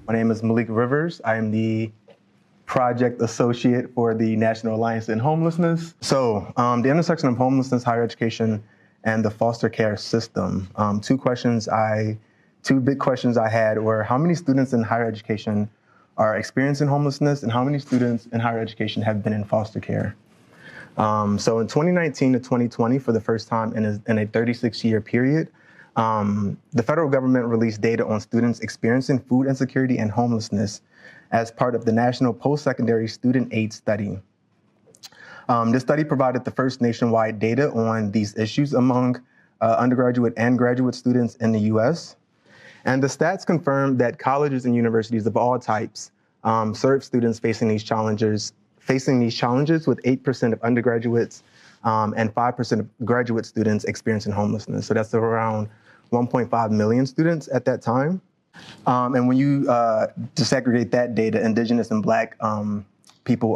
My name is Malik Rivers. I am the project associate for the National Alliance to End Homelessness. So the intersection of homelessness, higher education, and the foster care system. Two big questions I had were how many students in higher education are experiencing homelessness and how many students in higher education have been in foster care. So in 2019 to 2020, for the first time in a 36-year period, the federal government released data on students experiencing food insecurity and homelessness as part of the National Post-Secondary Student Aid Study. This study provided the first nationwide data on these issues among undergraduate and graduate students in the US. And the stats confirmed that colleges and universities of all types serve students facing these challenges with 8% of undergraduates and 5% of graduate students experiencing homelessness. So that's around 1.5 million students at that time. And when you disaggregate that data, Indigenous and Black people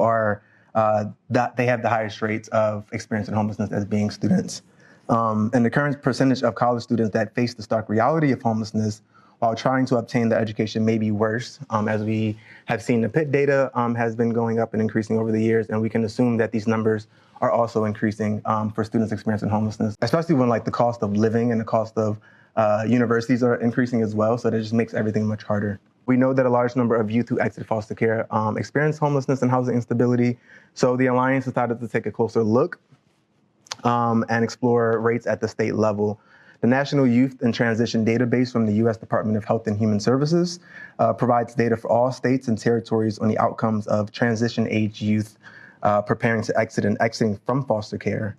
they have the highest rates of experiencing homelessness as being students. And the current percentage of college students that face the stark reality of homelessness while trying to obtain the education may be worse. As we have seen, the PIT data has been going up and increasing over the years, and we can assume that these numbers are also increasing for students experiencing homelessness, especially when the cost of living and the cost of universities are increasing as well, so that just makes everything much harder. We know that a large number of youth who exit foster care experience homelessness and housing instability, so the Alliance decided to take a closer look and explore rates at the state level. The National Youth and Transition Database from the U.S. Department of Health and Human Services provides data for all states and territories on the outcomes of transition-age youth preparing to exit and exiting from foster care.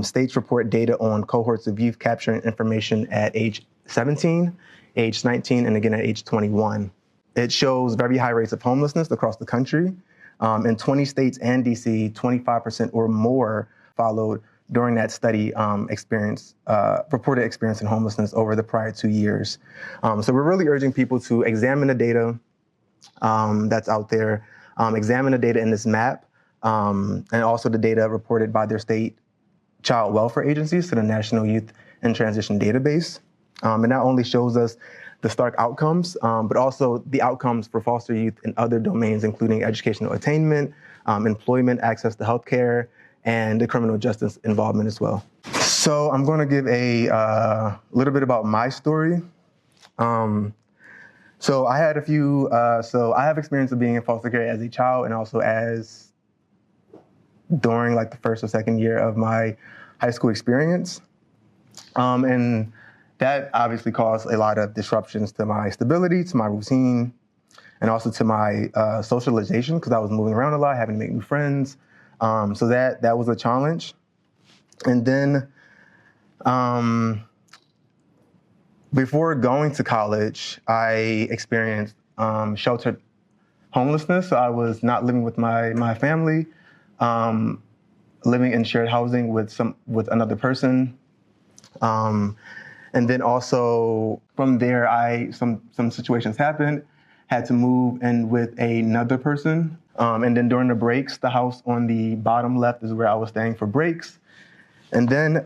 States report data on cohorts of youth capturing information at age 17, age 19, and again at age 21. It shows very high rates of homelessness across the country. In 20 states and DC, 25% or more followed during that study reported experiencing homelessness over the prior 2 years. So we're really urging people to examine the data that's out there, examine the data in this map, and also the data reported by their state child welfare agencies to the National Youth and Transition Database. It not only shows us the stark outcomes, but also the outcomes for foster youth in other domains, including educational attainment, employment, access to healthcare, and the criminal justice involvement as well. So I'm going to give a little bit about my story. So I had I have experience of being in foster care as a child and also during the first or second year of my high school experience. And that obviously caused a lot of disruptions to my stability, to my routine, and also to my socialization, because I was moving around a lot, having to make new friends. So that was a challenge. And then before going to college, I experienced sheltered homelessness. So I was not living with my family, living in shared housing with another person. And then also from there, some situations happened, had to move in with another person. And then during the breaks, the house on the bottom left is where I was staying for breaks. And then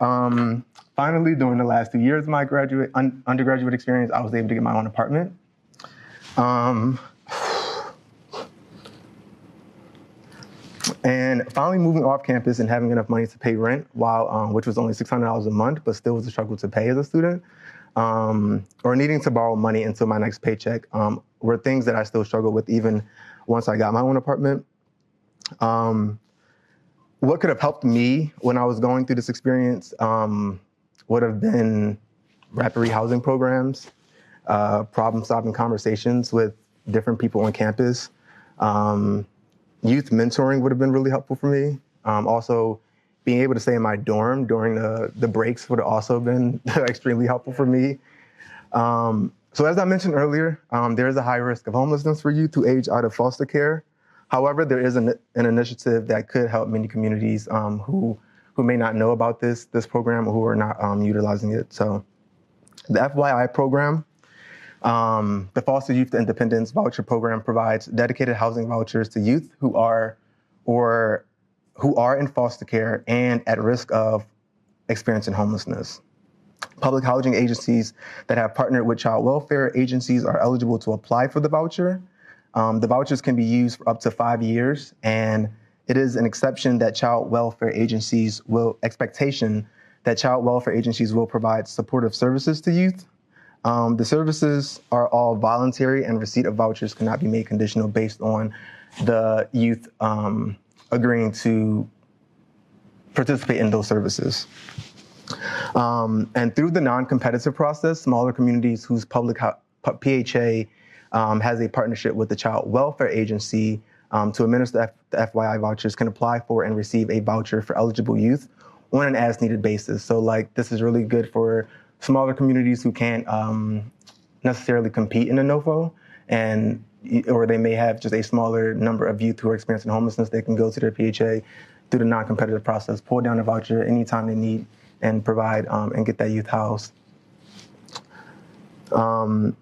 finally, during the last 2 years of my undergraduate experience, I was able to get my own apartment. And finally moving off campus and having enough money to pay rent, which was only $600 a month, but still was a struggle to pay as a student, or needing to borrow money until my next paycheck, were things that I still struggle with even once I got my own apartment. What could have helped me when I was going through this experience would have been rapid rehousing programs, problem-solving conversations with different people on campus. Youth mentoring would have been really helpful for me. Also, being able to stay in my dorm during the breaks would have also been extremely helpful for me. So as I mentioned earlier, there is a high risk of homelessness for youth who age out of foster care. However, there is an initiative that could help many communities who may not know about this program or who are not utilizing it. So the FYI program, the Foster Youth Independence Voucher Program, provides dedicated housing vouchers to youth who are in foster care and at risk of experiencing homelessness. Public housing agencies that have partnered with child welfare agencies are eligible to apply for the voucher. The vouchers can be used for up to 5 years, and it is an exception that child welfare agencies will provide supportive services to youth. The services are all voluntary, and receipt of vouchers cannot be made conditional based on the youth agreeing to participate in those services. And through the non-competitive process, smaller communities whose PHA has a partnership with the child welfare agency to administer the FYI vouchers can apply for and receive a voucher for eligible youth on an as-needed basis. So like, this is really good for smaller communities who can't necessarily compete in a NOFO, or they may have just a smaller number of youth who are experiencing homelessness. They can go to their PHA through the non-competitive process, pull down a voucher anytime they need, and provide and get that youth housed. And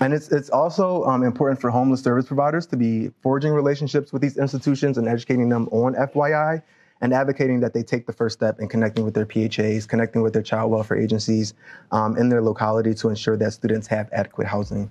it's also important for homeless service providers to be forging relationships with these institutions and educating them on FYI, and advocating that they take the first step in connecting with their PHAs, connecting with their child welfare agencies in their locality to ensure that students have adequate housing.